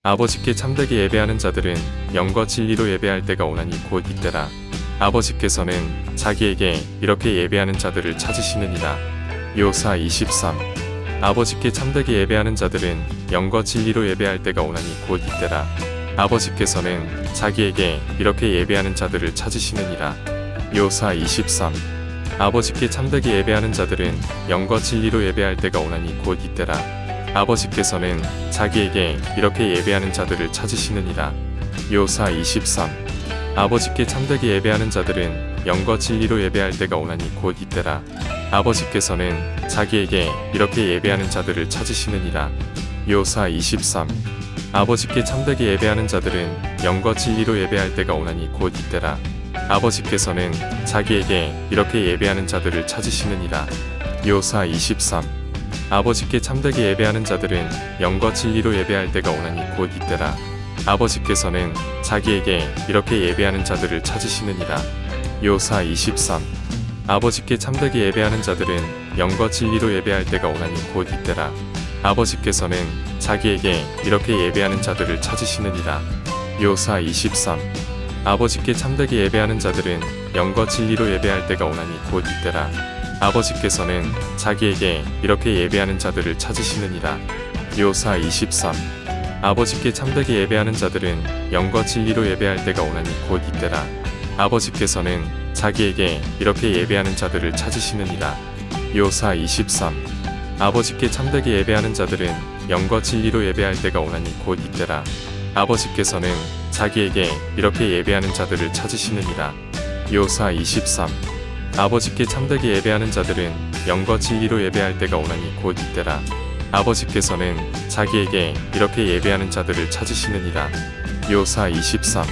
아버지께 참되게 예배하는 자들은 영과 진리로 예배할 때가 오나니 곧 이때라. 아버지께서는 자기에게 이렇게 예배하는 자들을 찾으시느니라. 묘사 23. 아버지께 참되게 예배하는 자들은 영과 진리로 예배할 때가 오나니 곧 이때라. 아버지께서는 자기에게 이렇게 예배하는 자들을 찾으시느니라. 묘사 23. 아버지께 참되게 예배하는 자들은 영과 진리로 예배할 때가 오나니 곧 이때라. 아버지께서는 자기에게 이렇게 예배하는 자들을 찾으시느니라. 묘사 23. 아버지께 참되게 예배하는 자들은 영과 진리로 예배할 때가 오나니 곧 이때라. 아버지께서는 자기에게 이렇게 예배하는 자들을 찾으시느니라. 묘사 23. 아버지께 참되게 예배하는 자들은 영과 진리로 예배할 때가 오나니 곧 이때라. 아버지께서는 자기에게 이렇게 예배하는 자들을 찾으시느니라. 묘사 23. 아버지께 참되게 예배하는 자들은 영과 진리로 예배할 때가 오나니 곧 이때라. 아버지께서는 자기에게 이렇게 예배하는 자들을 찾으시느니라. 묘사 23. 아버지께 참되게 예배하는 자들은 영과 진리로 예배할 때가 오나니 곧 이때라. 아버지께서는 자기에게 이렇게 예배하는 자들을 찾으시느니라. 묘사 23. 아버지께 참되게 예배하는 자들은 영과 진리로 예배할 때가 오나니 곧 이때라. 아버지께서는 자기에게 이렇게 예배하는 자들을 찾으시느니라. 묘사 23. 아버지께 참되게 예배하는 자들은 영과 진리로 예배할 때가 오나니 곧 이때라. 아버지께서는 자기에게 이렇게 예배하는 자들을 찾으시느니라. 묘사 23. 아버지께 참되게 예배하는 자들은 영과 진리로 예배할 때가 오나니 곧 이때라. 아버지께서는 자기에게 이렇게 예배하는 자들을 찾으시느니라. 묘사 23. 아버지께 참되게 예배하는 자들은 영과 진리로 예배할 때가 오나니 곧 이때라. 아버지께서는 자기에게 이렇게 예배하는 자들을 찾으시느니라. 묘사 23.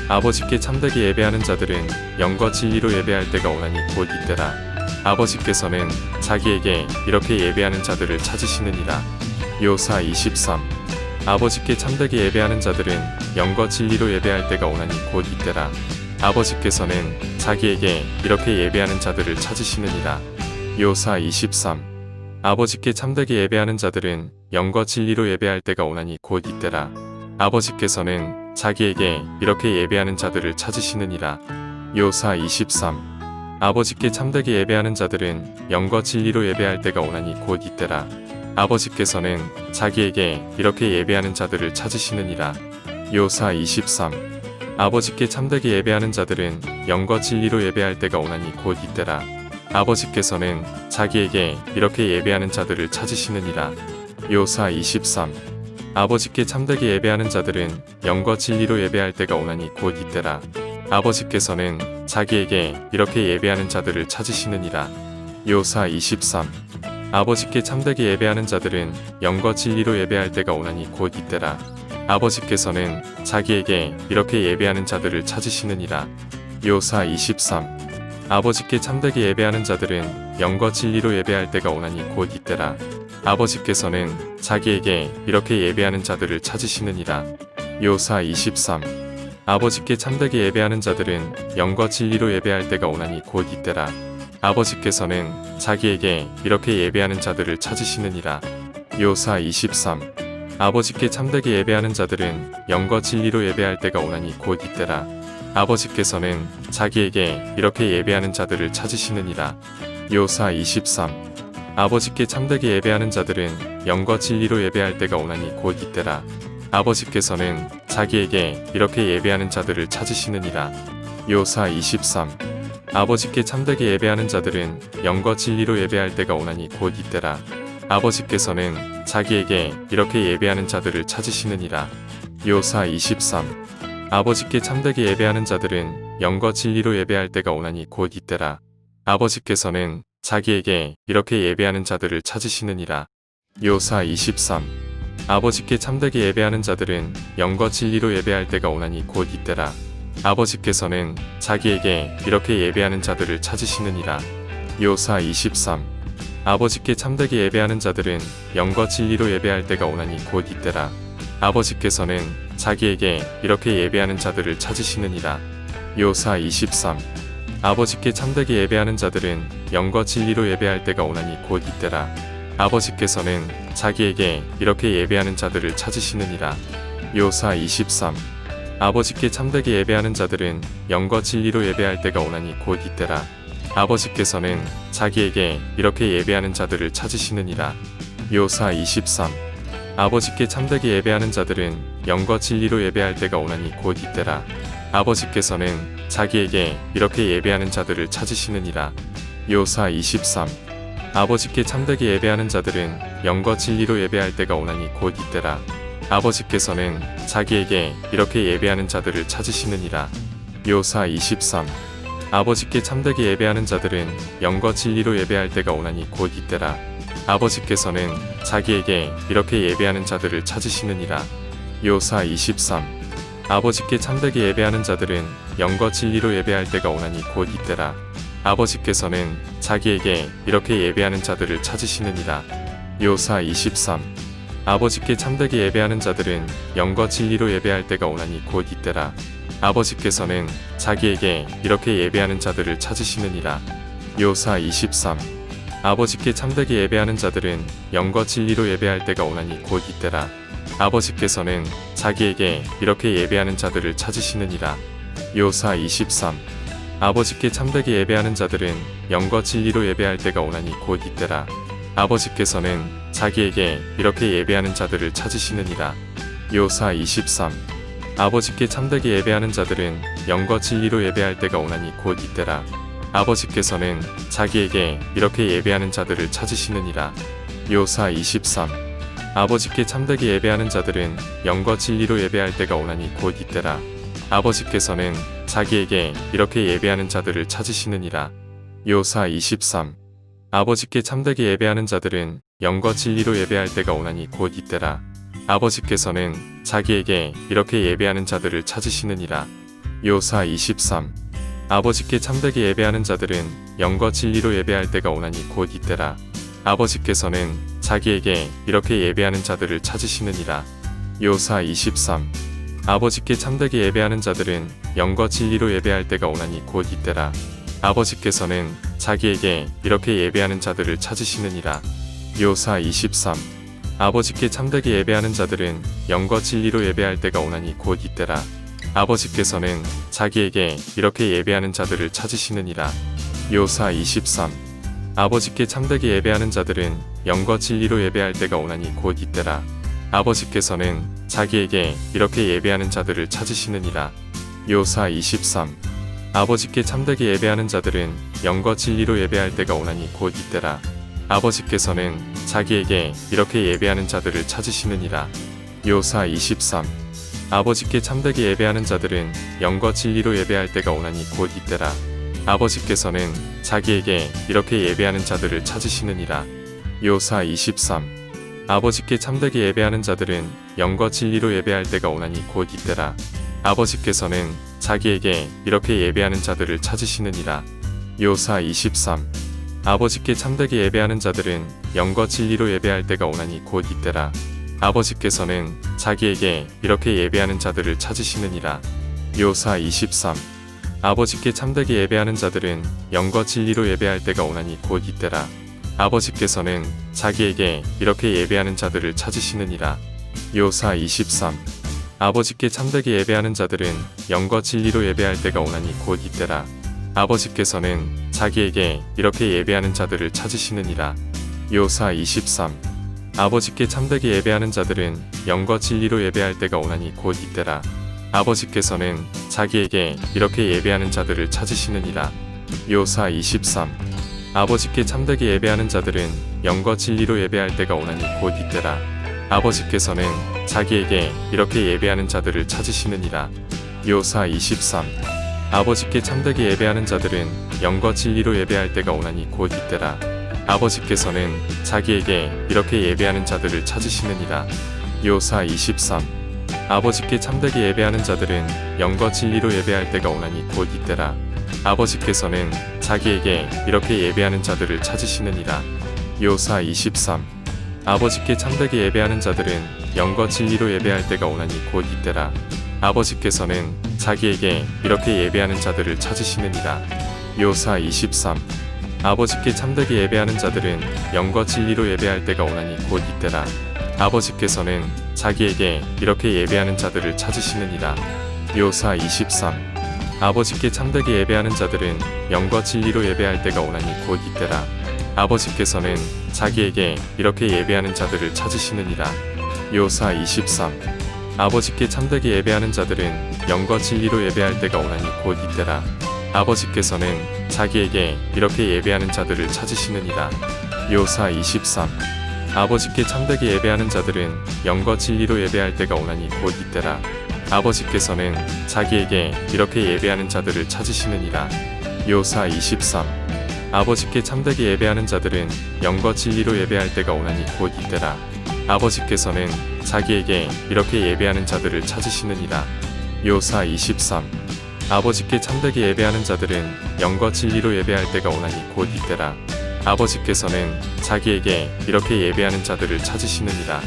아버지께 참되게 예배하는 자들은 영과 진리로 예배할 때가 오나니 곧 이때라. 아버지께서는 자기에게 이렇게 예배하는 자들을 찾으시느니라. 묘사 23. 아버지께 참되게 예배하는 자들은 영과 진리로 예배할 때가 오나니 곧 이때라. 아버지께서는 자기에게 이렇게 예배하는 자들을 찾으시느니라. 묘사 23. 아버지께 참되게 예배하는 자들은 영과 진리로 예배할 때가 오나니 곧 이때라. 아버지께서는 자기에게 이렇게 예배하는 자들을 찾으시느니라. 묘사 23. 아버지께 참되게 예배하는 자들은 영과 진리로 예배할 때가 오나니 곧 이때라. 아버지께서는 자기에게 이렇게 예배하는 자들을 찾으시느니라. 묘사 23. 아버지께 참되게 예배하는 자들은 영과 진리로 예배할 때가 오나니 곧 이때라. 아버지께서는 자기에게 이렇게 예배하는 자들을 찾으시느니라. 묘사 23. 아버지께 참되게 예배하는 자들은 영과 진리로 예배할 때가 오나니 곧 이때라. 아버지께서는 자기에게 이렇게 예배하는 자들을 찾으시느니라. 묘사 23. 아버지께 참되게 예배하는 자들은 영과 진리로 예배할 때가 오나니 곧 이때라. 아버지께서는 자기에게 이렇게 예배하는 자들을 찾으시느니라. 묘사 23. 아버지께 참되게 예배하는 자들은 영과 진리로 예배할 때가 오나니 곧 이때라. 아버지께서는 자기에게 이렇게 예배하는 자들을 찾으시느니라. 묘사 23. 아버지께 참되게 예배하는 자들은 영과 진리로 예배할 때가 오나니 곧 이때라. 아버지께서는 자기에게 이렇게 예배하는 자들을 찾으시느니라. 묘사 23. 아버지께 참되게 예배하는 자들은 영과 진리로 예배할 때가 오나니 곧 이때라. 아버지께서는 자기에게 이렇게 예배하는 자들을 찾으시느니라. 묘사 23. 아버지께 참되게 예배하는 자들은 영과 진리로 예배할 때가 오나니 곧 이때라. 아버지께서는 자기에게 이렇게 예배하는 자들을 찾으시느니라. 묘사 23. 아버지께 참되게 예배하는 자들은 영과 진리로 예배할 때가 오나니 곧 이때라. 아버지께서는 자기에게 이렇게 예배하는 자들을 찾으시느니라. 묘사 23. 아버지께 참되게 예배하는 자들은 영과 진리로 예배할 때가 오나니 곧 이때라. 아버지께서는 자기에게 이렇게 예배하는 자들을 찾으시느니라. 묘사 23. 아버지께 참되게 예배하는 자들은 영과 진리로 예배할 때가 오나니 곧 이때라. 아버지께서는 자기에게 이렇게 예배하는 자들을 찾으시느니라. 묘사 23. 아버지께 참되게 예배하는 자들은 영과 진리로 예배할 때가 오나니 곧 이때라. 아버지께서는 자기에게 이렇게 예배하는 자들을 찾으시느니라. 묘사 23. 아버지께 참되게 예배하는 자들은 영과 진리로 예배할 때가 오나니 곧 이때라. 아버지께서는 자기에게 이렇게 예배하는 자들을 찾으시느니라. 요사 23. 아버지께 참되게 예배하는 자들은 영과 진리로 예배할 때가 오나니 곧 이때라. 아버지께서는 자기에게 이렇게 예배하는 자들을 찾으시느니라. 요사 23. 아버지께 참되게 예배하는 자들은 영과 진리로 예배할 때가 오나니 곧 이때라. 아버지께서는 자기에게 이렇게 예배하는 자들을 찾으시느니라. 요사 23. 아버지께 참되게 예배하는 자들은 영과 진리로 예배할 때가 오나니 곧 이때라. 아버지께서는 자기에게 이렇게 예배하는 자들을 찾으시느니라. 요사 23. 아버지께 참되게 예배하는 자들은 영과 진리로 예배할 때가 오나니 곧 이때라. 아버지께서는 자기에게 이렇게 예배하는 자들을 찾으시느니라. 요사 23. 아버지께 참되게 예배하는 자들은 영과 진리로 예배할 때가 오나니 곧 이때라. 아버지께서는 자기에게 이렇게 예배하는 자들을 찾으시느니라. 요사 23. 아버지께 참되게 예배하는 자들은 영과 진리로 예배할 때가 오나니 곧 이때라. 아버지께서는 자기에게 이렇게 예배하는 자들을 찾으시느니라. 요사 23. 아버지께 참되게 예배하는 자들은 영과 진리로 예배할 때가 오나니 곧 이때라. 아버지께서는 자기에게 이렇게 예배하는 자들을 찾으시느니라. 요사 23. 아버지께 참되게 예배하는 자들은 영과 진리로 예배할 때가 오나니 곧 이때라. 아버지께서는 자기에게 이렇게 예배하는 자들을 찾으시느니라. 요사 23. 아버지께 참되게 예배하는 자들은 영과 진리로 예배할 때가 오나니 곧 이때라. 아버지께서는 자기에게 이렇게 예배하는 자들을 찾으시느니라. 요사 23. 아버지께 참되게 예배하는 자들은 영과 진리로 예배할 때가 오나니 곧 이때라. 아버지께서는 자기에게 이렇게 예배하는 자들을 찾으시느니라. 요사 23. 아버지께 참되게 예배하는 자들은 영과 진리로 예배할 때가 오나니 곧 이때라. 아버지께서는 자기에게 이렇게 예배하는 자들을 찾으시느니라. 요사 23. 아버지께 참되게 예배하는 자들은 영과 진리로 예배할 때가 오나니 곧 이때라. 아버지께서는 자기에게 이렇게 예배하는 자들을 찾으시느니라. 요사 23. 아버지께 참되게 예배하는 자들은 영과 진리로 예배할 때가 오나니 곧 이때라. 아버지께서는 자기에게 이렇게 예배하는 자들을 찾으시느니라. 요사 23. 아버지께 참되게 예배하는 자들은 영과 진리로 예배할 때가 오나니 곧 이때라. 아버지께서는 자기에게 이렇게 예배하는 자들을 찾으시느니라. 요사 23. 아버지께 참되게 예배하는 자들은 영과 진리로 예배할 때가 오나니 곧 이때라. 아버지께서는 자기에게 이렇게 예배하는 자들을 찾으시느니라. 요사 23. 아버지께 참되게 예배하는 자들은 영과 진리로 예배할 때가 오나니 곧 이때라. 아버지께서는 자기에게 이렇게 예배하는 자들을 찾으시느니라. 요사 23. 아버지께 참되게 예배하는 자들은 영과 진리로 예배할 때가 오나니 곧 이때라. 아버지께서는 자기에게 이렇게 예배하는 자들을 찾으시느니라. 요사 23. 아버지께 참되게 예배하는 자들은 영과 진리로 예배할 때가 오나니 곧 이때라. 아버지께서는 자기에게 이렇게 예배하는 자들을 찾으시느니라. 요사 23. 아버지께 참되게 예배하는 자들은 영과 진리로 예배할 때가 오나니 곧 이때라. 아버지께서는 자기에게 이렇게 예배하는 자들을 찾으시느니라. 요사 23. 아버지께 참되게 예배하는 자들은 영과 진리로 예배할 때가 오나니 곧 이때라. 아버지께서는 자기에게 이렇게 예배하는 자들을 찾으시느니라. 요사 23. 아버지께 참되게 예배하는 자들은 영과 진리로 예배할 때가 오나니 곧 이때라. 아버지께서는 자기에게 이렇게 예배하는 자들을 찾으시느니라. 요사 23. 아버지께 참되게 예배하는 자들은 영과 진리로 예배할 때가 오나니 곧 이때라. 아버지께서는 자기에게 이렇게 예배하는 자들을 찾으시느니라. 요사 23. 아버지께 참되게 예배하는 자들은 영과 진리로 예배할 때가 오나니 곧 이때라. 아버지께서는 자기에게 이렇게 예배하는 자들을 찾으시느니라. 요사 23. 아버지께 참되게 예배하는 자들은 영과 진리로 예배할 때가 오나니 곧 이때라. 아버지께서는 자기에게 이렇게 예배하는 자들을 찾으시느니라. 요사 23. 아버지께 참되게 예배하는 자들은 영과 진리로 예배할 때가 오나니 곧 이때라. 아버지께서는 자기에게 이렇게 예배하는 자들을 찾으시느니라. 요사 23. 아버지께 참되게 예배하는 자들은 영과 진리로 예배할 때가 오나니 곧 이때라. 아버지께서는 자기에게 이렇게 예배하는 자들을 찾으시느니라. 요사 23. 아버지께 참되게 예배하는 자들은 영과 진리로 예배할 때가 오나니 곧 이때라. 아버지께서는 자기에게 이렇게 예배하는 자들을 찾으시느니라. 묘사 23. 아버지께 참되게 예배하는 자들은 영과 진리로 예배할 때가 오나니 곧 이때라. 아버지께서는 자기에게 이렇게 예배하는 자들을 찾으시느니라. 묘사 23. 아버지께 참되게 예배하는 자들은 영과 진리로 예배할 때가 오나니 곧 이때라. 아버지께서는 자기에게 이렇게 예배하는 자들을 찾으시느니라. 묘사 23. 아버지께 참되게 예배하는 자들은 영과 진리로 예배할 때가 오나니 곧 이때라. 아버지께서는 자기에게 이렇게 예배하는 자들을 찾으시느니라. 묘사 23. 아버지께 참되게 예배하는 자들은 영과 진리로 예배할 때가 오나니 곧 이때라. 아버지께서는 자기에게 이렇게 예배하는 자들을 찾으시느니라. 묘사 23. 아버지께 참되게 예배하는 자들은 영과 진리로 예배할 때가 오나니 곧 이때라. 아버지께서는 자기에게 이렇게 예배하는 자들을 찾으시느니라.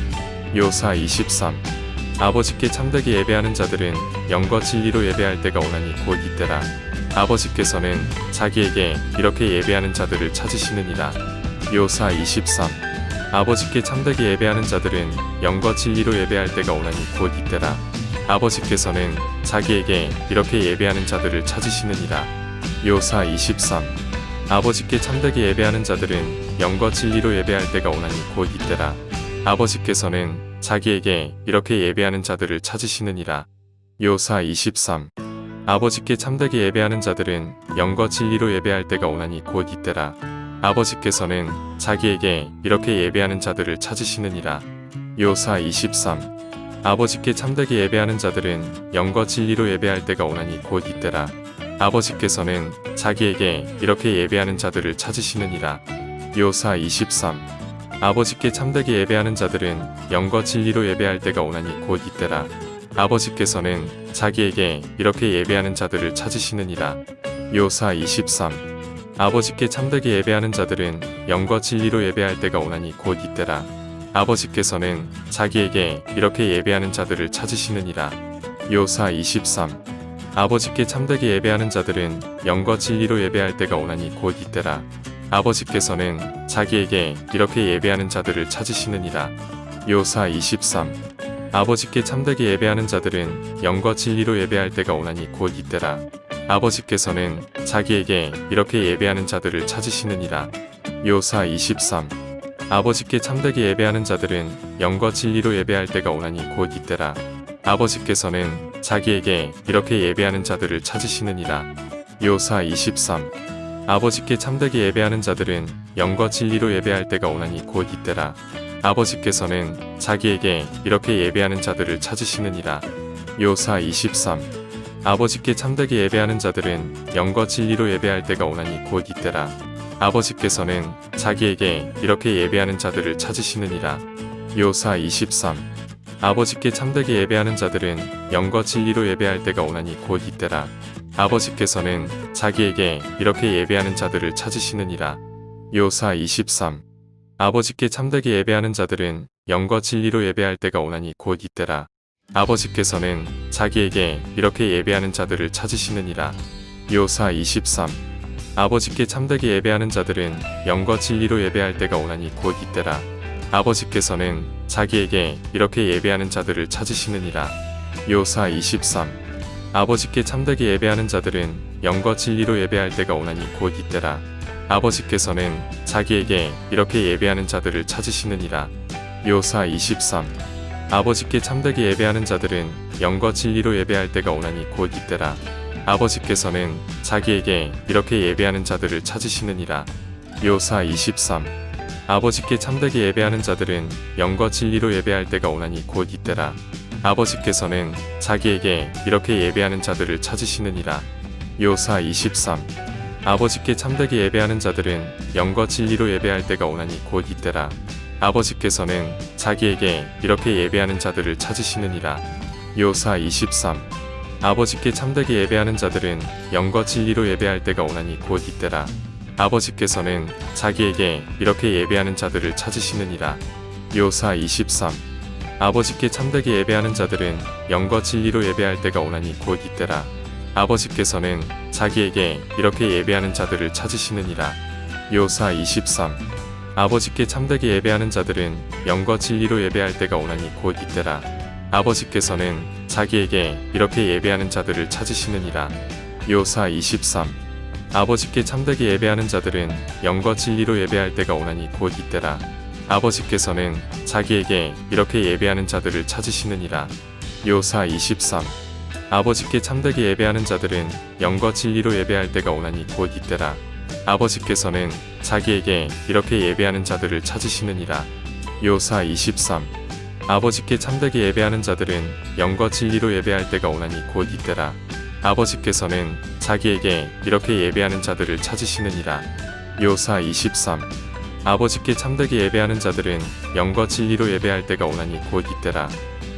묘사 23. 아버지께 참되게 예배하는 자들은 영과 진리로 예배할 때가 오나니 곧 이때라. 아버지께서는 자기에게 이렇게 예배하는 자들을 찾으시느니라. 묘사 23. 아버지께 참되게 예배하는 자들은 영과 진리로 예배할 때가 오나니 곧 이때라. 아버지께서는 자기에게 이렇게 예배하는 자들을 찾으시느니라. 묘사 23. 아버지께 참되게 예배하는 자들은 영과 진리로 예배할 때가 오나니 곧 이때라. 아버지께서는 자기에게 이렇게 예배하는 자들을 찾으시느니라. 묘사 23. 아버지께 참되게 예배하는 자들은 영과 진리로 예배할 때가 오나니 곧 이때라. 아버지께서는 자기에게 이렇게 예배하는 자들을 찾으시느니라. 묘사 23. 아버지께 참되게 예배하는 자들은 영과 진리로 예배할 때가 오나니 곧 이때라. 아버지께서는 자기에게 이렇게 예배하는 자들을 찾으시느니라. 묘사 23. 아버지께 참되게 예배하는 자들은 영과 진리로 예배할 때가 오나니 곧 이때라. 아버지께서는 자기에게 이렇게 예배하는 자들을 찾으시느니라. 묘사 23. 아버지께 참되게 예배하는 자들은 영과 진리로 예배할 때가 오나니 곧 이때라. 아버지께서는 자기에게 이렇게 예배하는 자들을 찾으시느니라. 묘사 23. 아버지께 참되게 예배하는 자들은 영과 진리로 예배할 때가 오나니 곧 이때라. 아버지께서는 자기에게 이렇게 예배하는 자들을 찾으시느니라. 묘사 23. 아버지께 참되게 예배하는 자들은 영과 진리로 예배할 때가 오나니 곧 이때라. 아버지께서는 자기에게 이렇게 예배하는 자들을 찾으시느니라. 묘사 23. 아버지께 참되게 예배하는 자들은 영과 진리로 예배할 때가 오나니 곧 이때라. 아버지께서는 자기에게 이렇게 예배하는 자들을 찾으시느니라. 묘사 23. 아버지께 참되게 예배하는 자들은 영과 진리로 예배할 때가 오나니 곧 이때라. 아버지께서는 자기에게 이렇게 예배하는 자들을 찾으시느니라. 묘사 23. 아버지께 참되게 예배하는 자들은 영과 진리로 예배할 때가 오나니 곧 이때라. 아버지께서는 자기에게 이렇게 예배하는 자들을 찾으시느니라. 묘사 23. 아버지께 참되게 예배하는 자들은 영과 진리로 예배할 때가 오나니 곧 이때라. 아버지께서는 자기에게 이렇게 예배하는 자들을 찾으시느니라. 묘사 23. 아버지께 참되게 예배하는 자들은 영과 진리로 예배할 때가 오나니 곧 이때라. 아버지께서는 자기에게 이렇게 예배하는 자들을 찾으시느니라. 묘사 23. 아버지께 참되게 예배하는 자들은 영과 진리로 예배할 때가 오나니 곧 이때라. 아버지께서는 자기에게 이렇게 예배하는 자들을 찾으시느니라. 묘사 23. 아버지께 참되게 예배하는 자들은 영과 진리로 예배할 때가 오나니 곧 이때라. 아버지께서는 자기에게 이렇게 예배하는 자들을 찾으시느니라. 묘사 23. 아버지께 참되게 예배하는 자들은 영과 진리로 예배할 때가 오나니 곧 이때라. 아버지께서는 자기에게 이렇게 예배하는 자들을 찾으시느니라. 묘사 23. 아버지께 참되게 예배하는 자들은 영과 진리로 예배할 때가 오나니 곧 이때라. 아버지께서는 자기에게 이렇게 예배하는 자들을 찾으시느니라. 묘사 23. 아버지께 참되게 예배하는 자들은 영과 진리로 예배할 때가 오나니 곧 이때라. 아버지께서는 자기에게 이렇게 예배하는 자들을 찾으시느니라. 묘사 23. 아버지께 참되게 예배하는 자들은 영과 진리로 예배할 때가 오나니 곧 이때라. 아버지께서는 자기에게 이렇게 예배하는 자들을 찾으시느니라. 묘사 23. 아버지께 참되게 예배하는 자들은 영과 진리로 예배할 때가 오나니 곧 이때라. 아버지께서는 자기에게 이렇게 예배하는 자들을 찾으시느니라. 묘사 23. 아버지께 참되게 예배하는 자들은 영과 진리로 예배할 때가 오나니 곧 이때라. 아버지께서는 자기에게 이렇게 예배하는 자들을 찾으시느니라. 요사 23. 아버지께 참되게 예배하는 자들은 영과 진리로 예배할 때가 오나니 곧 이때라. 아버지께서는 자기에게 이렇게 예배하는 자들을 찾으시느니라. 요사 23. 아버지께 참되게 예배하는 자들은 영과 진리로 예배할 때가 오나니 곧 이때라. 아버지께서는 자기에게 이렇게 예배하는 자들을 찾으시느니라. 요사 23. 아버지께 참되게 예배하는 자들은 영과 진리로 예배할 때가 오나니 곧 이때라. 아버지께서는 자기에게 이렇게 예배하는 자들을 찾으시느니라. 요사 23. 아버지께 참되게 예배하는 자들은 영과 진리로 예배할 때가 오나니 곧 이때라.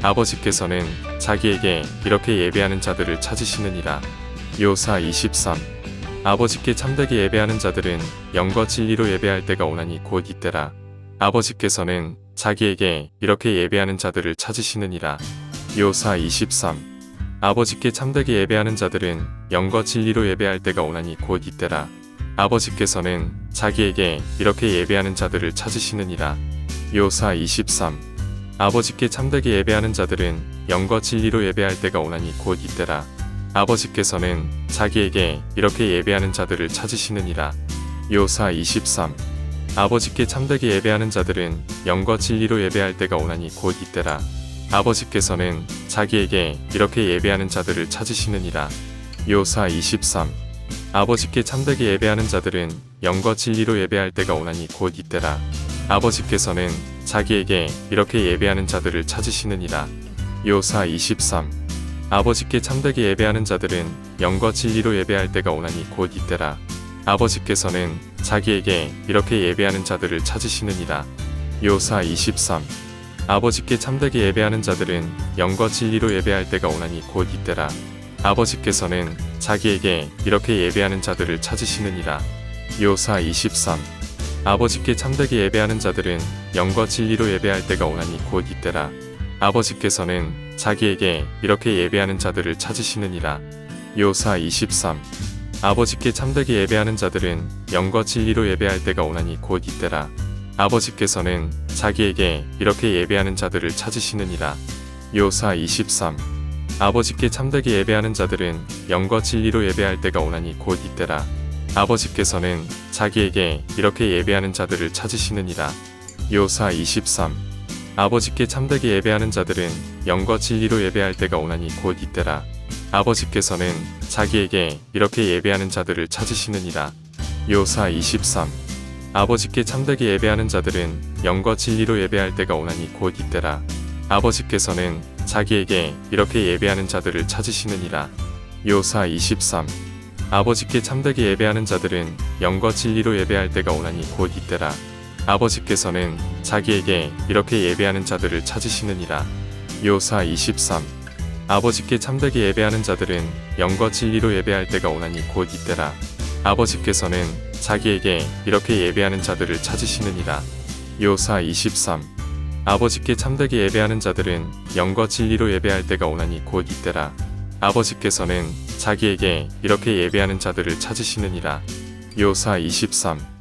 아버지께서는 자기에게 이렇게 예배하는 자들을 찾으시느니라. 요사 23. 아버지께 참되게 예배하는 자들은 영과 진리로 예배할 때가 오나니 곧 이때라. 아버지께서는 자기에게 이렇게 예배하는 자들을 찾으시느니라. 요사 23. 아버지께 참되게 예배하는 자들은 영과 진리로 예배할 때가 오나니 곧 이때라. 아버지께서는 자기에게 이렇게 예배하는 자들을 찾으시느니라. 요사 23. 아버지께 참되게 예배하는 자들은 영과 진리로 예배할 때가 오나니 곧 이때라. 아버지께서는 자기에게 이렇게 예배하는 자들을 찾으시느니라. 요사 23. 아버지께 참되게 예배하는 자들은 영과 진리로 예배할 때가 오나니 곧 이때라. 아버지께서는 자기에게 이렇게 예배하는 자들을 찾으시느니라. 요사 23. 아버지께 참되게 예배하는 자들은 영과 진리로 예배할 때가 오나니 곧 이때라. 아버지께서는 자기에게 이렇게 예배하는 자들을 찾으시느니라. 요사 23. 아버지께 참되게 예배하는 자들은 영과 진리로 예배할 때가 오나니 곧 이때라. 아버지께서는 자기에게 이렇게 예배하는 자들을 찾으시느니라. 요사 23. 아버지께 참되게 예배하는 자들은 영과 진리로 예배할 때가 오나니 곧 이때라. 아버지께서는 자기에게 이렇게 예배하는 자들을 찾으시느니라. 요사 23. 아버지께 참되게 예배하는 자들은 영과 진리로 예배할 때가 오나니 곧 이때라. 아버지께서는 자기에게 이렇게 예배하는 자들을 찾으시느니라. 요사 23. 아버지께 참되게 예배하는 자들은 영과 진리로 예배할 때가 오나니 곧 이때라. 아버지께서는 자기에게 이렇게 예배하는 자들을 찾으시느니라. 요사 23. 아버지께 참되게 예배하는 자들은 영과 진리로 예배할 때가 오나니 곧 이때라. 아버지께서는 자기에게 이렇게 예배하는 자들을 찾으시느니라. 요사 23. 아버지께 참되게 예배하는 자들은 영과 진리로 예배할 때가 오나니 곧 이때라. 아버지께서는 자기에게 이렇게 예배하는 자들을 찾으시느니라. 요사 23. 아버지께 참되게 예배하는 자들은 영과 진리로 예배할 때가 오나니 곧 이때라. 아버지께서는 자기에게 이렇게 예배하는 자들을 찾으시느니라. 요사 23. 아버지께 참되게 예배하는 자들은 영과 진리로 예배할 때가 오나니 곧 이때라. 아버지께서는 자기에게 이렇게 예배하는 자들을 찾으시느니라. 요사 23. 아버지께 참되게 예배하는 자들은 영과 진리로 예배할 때가 오나니 곧 이때라. 아버지께서는 자기에게 이렇게 예배하는 자들을 찾으시느니라. 요사 23. 아버지께 참되게 예배하는 자들은 영과 진리로 예배할 때가 오나니 곧 이때라. 아버지께서는 자기에게 이렇게 예배하는 자들을 찾으시느니라. 요사 23.